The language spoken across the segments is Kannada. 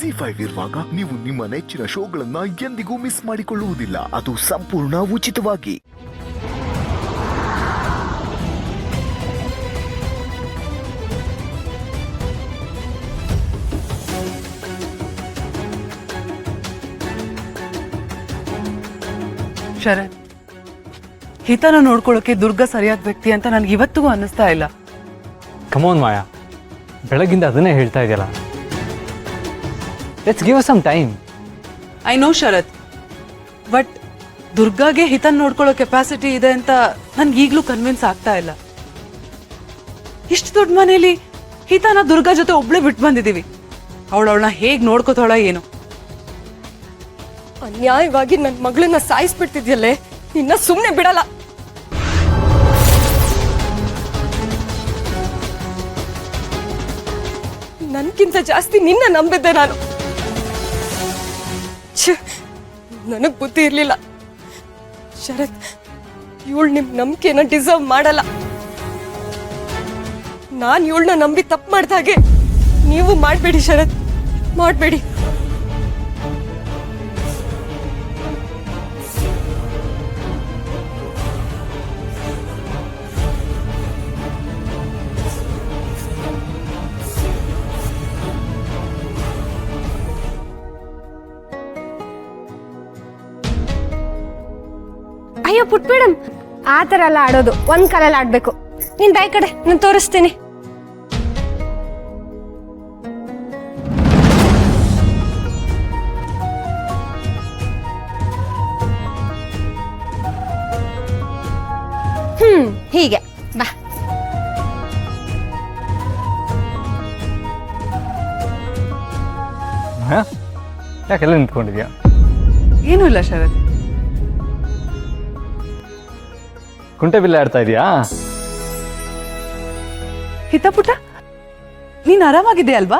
ZEE5 ಇರುವಾಗ ನೀವು ನಿಮ್ಮ ನೆಚ್ಚಿನ ಶೋಗಳನ್ನ ಎಂದಿಗೂ ಮಿಸ್ ಮಾಡಿಕೊಳ್ಳುವುದಿಲ್ಲ. ಅದು ಸಂಪೂರ್ಣ ಉಚಿತವಾಗಿ. ಶರತ್, ಹಿತನ ನೋಡ್ಕೊಳ್ಳೋಕೆ ದುರ್ಗಾ ಸರಿಯಾದ ವ್ಯಕ್ತಿ ಅಂತ ನನ್ಗೆ ಇವತ್ತಿಗೂ ಅನ್ನಿಸ್ತಾ ಇಲ್ಲ. ಕಮೋನ್ ಮಾಯಾ, ಬೆಳಗಿಂದ ಅದನ್ನೇ ಹೇಳ್ತಾ ಇದೆಯಲ್ಲ. Let's give some time. I know Sharath, but ದುರ್ಗಾಗೆ ಹಿತನ್ ನೋಡ್ಕೊಳ್ಳೋ ಕೆಪಾಸಿಟಿ ಇದೆ ಅಂತ ನನ್ಗೆ ಈಗಲೂ ಕನ್ವಿನ್ಸ್ ಆಗ್ತಾ ಇಲ್ಲ. ಇಷ್ಟು ದೊಡ್ಡ ಮನೇಲಿ ಹಿತನ ದುರ್ಗಾ ಜೊತೆ ಒಬ್ಳೆ ಬಿಟ್ಟು ಬಂದಿದೀವಿ. ಅವಳನ್ನ ಹೇಗ್ ನೋಡ್ಕೋತಾಳ ಏನು? ಅನ್ಯಾಯವಾಗಿ ನನ್ನ ಮಗಳನ್ನ ಸಾಯಿಸ್ಬಿಡ್ತಿದ್ಯಲ್ಲೇ, ನಿನ್ನ ಸುಮ್ಮನೆ ಬಿಡಲ್ಲ. ನನ್ಗಿಂತ ಜಾಸ್ತಿ ನಿನ್ನ ನಂಬಿದ್ದೆ ನಾನು. ನನಗ್ ಬುದ್ಧಿ ಇರ್ಲಿಲ್ಲ. ಶರತ್, ಇವಳು ನಿಮ್ ನಂಬಿಕೆನ ಡಿಸರ್ವ್ ಮಾಡಲ್ಲ. ನಾನ್ ಇವಳನ್ನ ನಂಬಿ ತಪ್ಪು ಮಾಡ್ದ ಹಾಗೆ ನೀವು ಮಾಡ್ಬೇಡಿ ಶರತ್, ಮಾಡ್ಬೇಡಿ. ಅಯ್ಯೋ ಪುಟ್ ಮೇಡಮ್, ಆ ಥರ ಎಲ್ಲ ಆಡೋದು ಒಂದ್ ಕಾಲಲ್ಲಿ ಆಡ್ಬೇಕು. ನೀನ್ ಬಾಯ್ ಕಡೆ, ನಾನು ತೋರಿಸ್ತೀನಿ. ಹೀಗೆ ಬಾ. ಯಾಕೆಲ್ಲ ನಿಂತ್ಕೊಂಡಿದ್ಯಾ? ಏನೂ ಇಲ್ಲ ಶರತ್. ಕುಂಟೆ ಬಿಲ್ಲೆ ಆಡ್ತಾ ಇದೀಯಾ? ಹಿತ ಪುಟ, ನೀನ್ ಆರಾಮಾಗಿದೆ ಅಲ್ವಾ?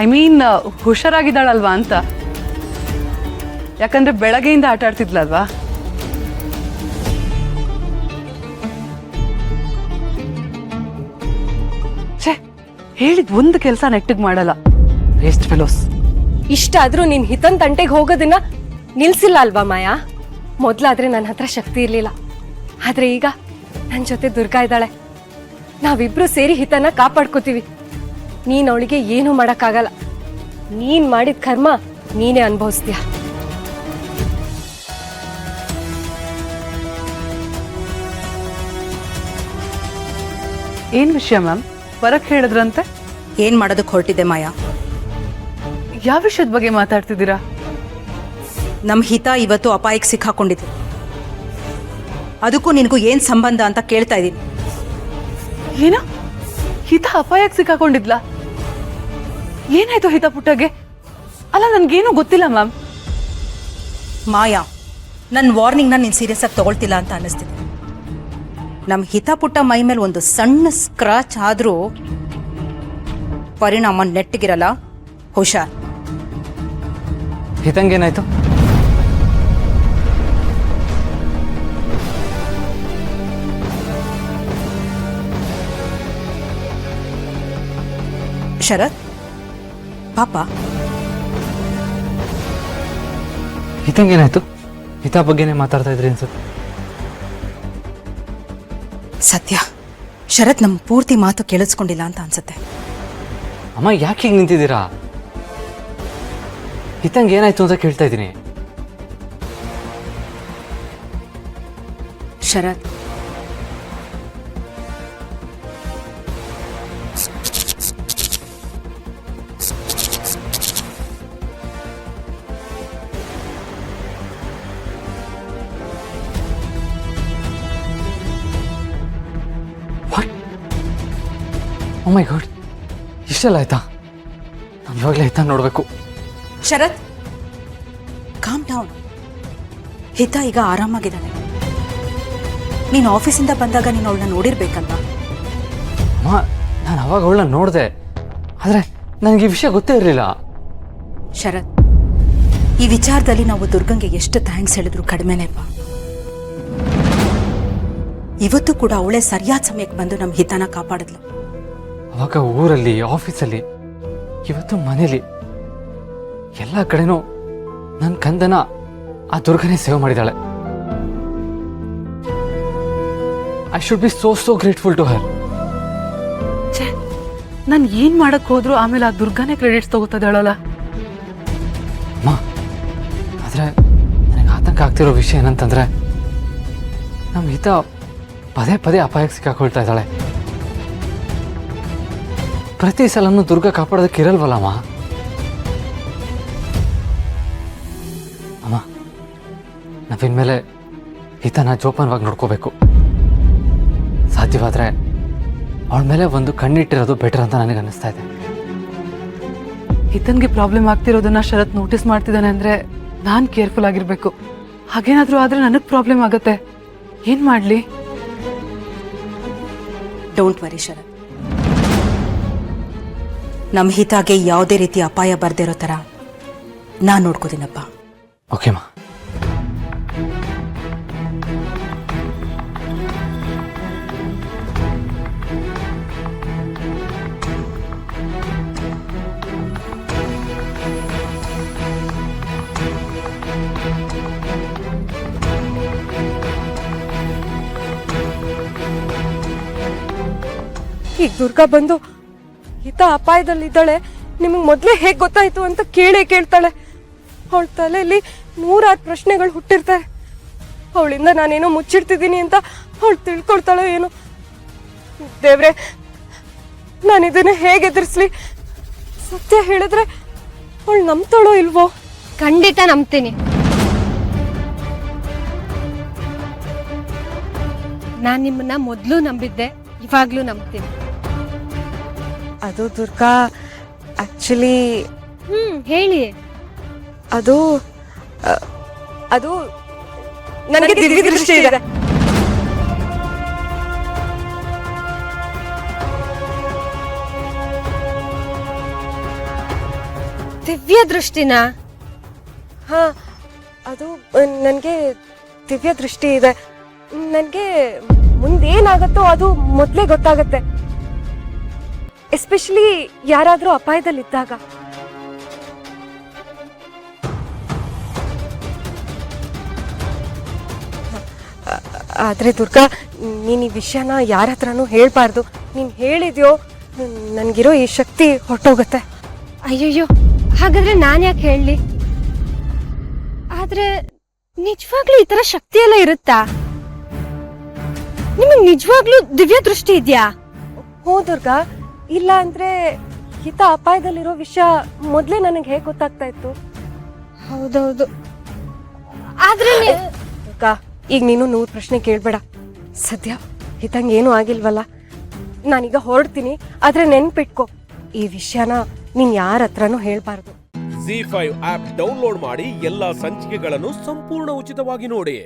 ಐ ಮೀನ್ ಹುಷಾರಾಗಿದ್ದಾಳಲ್ವಾ ಅಂತ. ಯಾಕಂದ್ರೆ ಬೆಳಗ್ಗೆಯಿಂದ ಆಟ ಆಡ್ತಿದ್ಲಲ್ವಾ? ಛೇ, ಹೇಳಿದ್ ಒಂದು ಕೆಲಸ ನೆಟ್ಟಿಗೆ ಮಾಡಲ್ಲ. Waste fellows. ಇಷ್ಟಾದ್ರೂ ನೀನ್ ಹಿತನ್ ತಂಟೆಗೆ ಹೋಗೋದನ್ನ ನಿಲ್ಸಿಲ್ಲ ಅಲ್ವಾ ಮಾಯಾ? ಮೊದ್ಲಾದ್ರೆ ನನ್ನ ಹತ್ರ ಶಕ್ತಿ ಇರ್ಲಿಲ್ಲ, ಆದ್ರೆ ಈಗ ನನ್ ಜೊತೆ ದುರ್ಗಾ ಇದ್ದಾಳೆ. ನಾವಿಬ್ರು ಸೇರಿ ಹಿತನ ಕಾಪಾಡ್ಕೋತೀವಿ. ನೀನ್ ಅವಳಿಗೆ ಏನು ಮಾಡಕ್ಕಾಗಲ್ಲ. ನೀನ್ ಮಾಡಿದ ಕರ್ಮ ನೀನೇ ಅನುಭವಿಸ್ತೀಯ. ಏನ್ ವಿಷಯ ಮ್ಯಾಮ್? ಬರಕ್ ಹೇಳಿದ್ರಂತೆ? ಏನ್ ಮಾಡೋದಕ್ಕೆ ಹೊರಟಿದೆ ಮಾಯಾ? ಯಾವ ವಿಷಯದ ಬಗ್ಗೆ ಮಾತಾಡ್ತಿದ್ದೀರಾ? ನಮ್ ಹಿತ ಇವತ್ತು ಅಪಾಯಕ್ಕೆ ಸಿಕ್ಕಾಕೊಂಡಿದೆ. ಅದಕ್ಕೂ ನಿನಗೂ ಏನ್ ಸಂಬಂಧ ಅಂತ ಕೇಳ್ತಾ ಇದ್ದೀನಿ. ಏನ? ಹಿತ ಅಪಾಯಕ್ಕೆ ಸಿಕ್ಕಾಕೊಂಡಿದ್ಲ? ಏನಾಯ್ತು ಹಿತ ಪುಟ್ಟಗೆ? ಅಲ್ಲ, ನನ್ಗೇನು ಗೊತ್ತಿಲ್ಲ ಮ್ಯಾಮ್. ಮಾಯಾ, ನನ್ನ ವಾರ್ನಿಂಗ್ನ ನೀನು ಸೀರಿಯಸ್ ಆಗಿ ತಗೊಳ್ತಿಲ್ಲ ಅಂತ ಅನ್ನಿಸ್ತಿದೆ. ನಮ್ಮ ಹಿತ ಪುಟ್ಟ ಮೈ ಮೇಲೆ ಒಂದು ಸಣ್ಣ ಸ್ಕ್ರಾಚ್ ಆದ್ರೂ ಪರಿಣಾಮ ನೆಟ್ಟಿಗಿರಲ್ಲ. ಹುಷಾರ್. ಹಿತಂಗೇನಾಯ್ತು? ಶರತ್, ಪಾಪ ಹಿತಂಗೇನಾಯ್ತು? ಹಿತ ಬಗ್ಗೆನೇ ಮಾತಾಡ್ತಾ ಇದ್ರಿ ಅನ್ಸುತ್ತೆ. ಸತ್ಯ, ಶರತ್ ನಮ್ಮ ಪೂರ್ತಿ ಮಾತು ಕೇಳಿಸ್ಕೊಂಡಿಲ್ಲ ಅಂತ ಅನ್ಸುತ್ತೆ. ಅಮ್ಮ, ಯಾಕೆ ಹೀಗೆ ನಿಂತಿದ್ದೀರಾ? ಹಿತಂಗ್ ಏನಾಯ್ತು ಅಂತ ಕೇಳ್ತಾ ಇದ್ದೀನಿ. ಶರತ್, ಓ ಮೈ ಗಾಡ್, ಇಷ್ಟೆಲ್ಲ ಆಯ್ತಾ? ನಾನು ಇವಾಗಲೇ ಹಿತ ನೋಡಬೇಕು. ಶರತ್, ಕಾಮ್ ಡೌನ್. ಹಿತ ಈಗ ಆರಾಮಾಗಿದ್ದಾನೆ. ನೀನು ಆಫೀಸಿಂದ ಬಂದಾಗ ನೀನು ಅವಳನ್ನ ನೋಡಿರ್ಬೇಕಲ್ವಾ? ಅಮ್ಮ, ನಾನು ಅವಾಗ ಅವಳನ್ನ ನೋಡಿದೆ, ಆದರೆ ನನಗೆ ಈ ವಿಷಯ ಗೊತ್ತೇ ಇರಲಿಲ್ಲ. ಶರತ್, ಈ ವಿಚಾರದಲ್ಲಿ ನಾವು ದುರ್ಗಂಗೆ ಎಷ್ಟು ಥ್ಯಾಂಕ್ಸ್ ಹೇಳಿದ್ರು ಕಡಿಮೆನೇ ಅಲ್ವಾ? ಇವತ್ತು ಕೂಡ ಅವಳೇ ಸರಿಯಾದ ಸಮಯಕ್ಕೆ ಬಂದು ನಮ್ಮ ಹಿತನ ಕಾಪಾಡಿದ್ಲು. ಅವಾಗ ಊರಲ್ಲಿ, ಆಫೀಸಲ್ಲಿ, ಇವತ್ತು ಮನೇಲಿ ಎಲ್ಲ ಕಡೆನೂ ನನ್ನ ಕಂದನ ಆ ದುರ್ಗನೇ ಸೇವ್ ಮಾಡಿದಾಳೆ. I should be so grateful to her. ನಾನು ಏನ್ ಮಾಡಕ್ ಹೋದ್ರು ಆಮೇಲೆ ಆ ದುರ್ಗಾನೇ ಕ್ರೆಡಿಟ್ಸ್ ತಗೋತದಾಳಲ್ಲ. ಅಮ್ಮ, ಆದ್ರೆ ನನಗೆ ಆತಂಕ ಆಗ್ತಿರೋ ವಿಷಯ ಏನಂತಂದ್ರೆ ನಮ್ಮ ಹಿತ ಪದೇ ಪದೇ ಅಪಾಯಕ್ಕೆ ಸಿಕ್ಕಾಕೊಳ್ತಾ ಇದ್ದಾಳೆ. ಪ್ರತಿ ಸಲನೂ ದುರ್ಗ ಕಾಪಾಡೋದಕ್ಕೆ ಇರಲ್ವಲ್ಲಮ್ಮ. ಅಮ್ಮ, ನಾವಿನ್ಮೇಲೆ ಹಿತನ ಜೋಪಾನವಾಗಿ ನೋಡ್ಕೋಬೇಕು. ಸಾಧ್ಯವಾದ್ರೆ ಅವಳ ಮೇಲೆ ಒಂದು ಕಣ್ಣಿಟ್ಟಿರೋದು ಬೆಟರ್ ಅಂತ ನನಗೆ ಅನ್ನಿಸ್ತಾ ಇದೆ. ಹಿತನ್ಗೆ ಪ್ರಾಬ್ಲಮ್ ಆಗ್ತಿರೋದನ್ನ ಶರತ್ ನೋಟಿಸ್ ಮಾಡ್ತಿದ್ದಾನೆ ಅಂದ್ರೆ ನಾನ್ ಕೇರ್ಫುಲ್ ಆಗಿರ್ಬೇಕು. ಹಾಗೇನಾದ್ರೂ ಆದ್ರೆ ನನಗ್ ಪ್ರಾಬ್ಲಮ್ ಆಗತ್ತೆ. ಏನ್ ಮಾಡ್ಲಿ? ಡೋಂಟ್ ವರಿ ಶರತ್, ನಮ್ಮ ಹಿತಾಗೆ ಯಾವುದೇ ರೀತಿ ಅಪಾಯ ಬರ್ದಿರೋ ಥರ ನಾನು ನೋಡ್ಕೋತೀನಪ್ಪ. ಓಕೆಮ್ಮ. ಈಗ ದುರ್ಗಾ ಬಂದು ಹಿತ ಅಪಾಯದಲ್ಲಿದ್ದಾಳೆ, ನಿಮಗೆ ಮೊದಲೇ ಹೇಗೆ ಗೊತ್ತಾಯ್ತು ಅಂತ ಕೇಳ್ತಾಳೆ. ಅವಳ ತಲೆಯಲ್ಲಿ 100 ಪ್ರಶ್ನೆಗಳು ಹುಟ್ಟಿರ್ತಾರೆ. ಅವಳಿಂದ ನಾನೇನೋ ಮುಚ್ಚಿಡ್ತಿದ್ದೀನಿ ಅಂತ ಅವಳು ತಿಳ್ಕೊಳ್ತಾಳೆ ಏನೋ. ದೇವ್ರೆ, ನಾನು ಇದನ್ನ ಹೇಗೆ ಎದುರಿಸ್ಲಿ? ಸತ್ಯ ಹೇಳಿದ್ರೆ ಅವಳು ನಂಬ್ತಾಳೋ ಇಲ್ವೋ? ಖಂಡಿತ ನಂಬ್ತೀನಿ. ನಾನ್ ನಿಮ್ಮನ್ನ ಮೊದ್ಲು ನಂಬಿದ್ದೆ, ಇವಾಗ್ಲೂ ನಂಬ್ತೀನಿ. ಅದು ದುರ್ಗಾ, ಆಕ್ಚುಲಿ ಹೇಳಿ. ಅದು ಅದು ನನಗೆ ದಿವ್ಯ ದೃಷ್ಟಿ ಇದೆ. ದಿವ್ಯ ದೃಷ್ಟಿನ? ಹಾ, ಅದು ನನಗೆ ದಿವ್ಯ ದೃಷ್ಟಿ ಇದೆ. ನನಗೆ ಮುಂದೇನಾಗತ್ತೋ ಅದು ಮೊದಲೇ ಗೊತ್ತಾಗತ್ತೆ, ಎಸ್ಪೆಷಲಿ ಯಾರಾದ್ರೂ ಅಪಾಯದಲ್ಲಿದ್ದಾಗ. ಆದ್ರೆ ದುರ್ಗಾ, ನೀನ್ ಈ ವಿಷಯನ ಯಾರ ಹತ್ರನೂ ಹೇಳ್ಬಾರ್ದು. ನೀನ್ ಹೇಳಿದ್ಯೋ ನನ್ಗಿರೋ ಈ ಶಕ್ತಿ ಹೊರಟೋಗತ್ತೆ. ಅಯ್ಯಯ್ಯೋ, ಹಾಗಾದ್ರೆ ನಾನ್ ಯಾಕೆ ಹೇಳಲಿ? ಆದ್ರೆ ನಿಜವಾಗ್ಲೂ ಈ ತರ ಶಕ್ತಿ ಎಲ್ಲ ಇರುತ್ತಾ? ನಿಮಗ್ ನಿಜವಾಗ್ಲೂ ದಿವ್ಯ ದೃಷ್ಟಿ ಇದ್ಯಾ? ಹೋ ದುರ್ಗಾ, ಇಲ್ಲ ಅಂದ್ರೆ ಹಿತ ಅಪಾಯದಲ್ಲಿರೋ ವಿಷಯ ಮೊದ್ಲೇ ನನಗೆ ಹೇಗೆ ಗೊತ್ತಾಗ್ತಾ ಇತ್ತು? ಹೌದೌದು. ಆದ್ರೆ ದುರ್ಗಾ, ಈಗ ನೀನು 100 ಪ್ರಶ್ನೆ ಕೇಳ್ಬೇಡ. ಸದ್ಯ ಹಿತಂಗೆ ಏನೂ ಆಗಿಲ್ವಲ್ಲ. ನಾನೀಗ ಹೊರಡ್ತೀನಿ, ಆದ್ರೆ ನೆನ್ಪಿಟ್ಕೋ, ಈ ವಿಷಯನ ನೀನ್ ಯಾರ ಹತ್ರನೂ ಹೇಳ್ಬಾರ್ದು. ZEE5 ಆಪ್ ಡೌನ್ಲೋಡ್ ಮಾಡಿ ಎಲ್ಲಾ ಸಂಚಿಕೆಗಳನ್ನು ಸಂಪೂರ್ಣ ಉಚಿತವಾಗಿ ನೋಡಿ.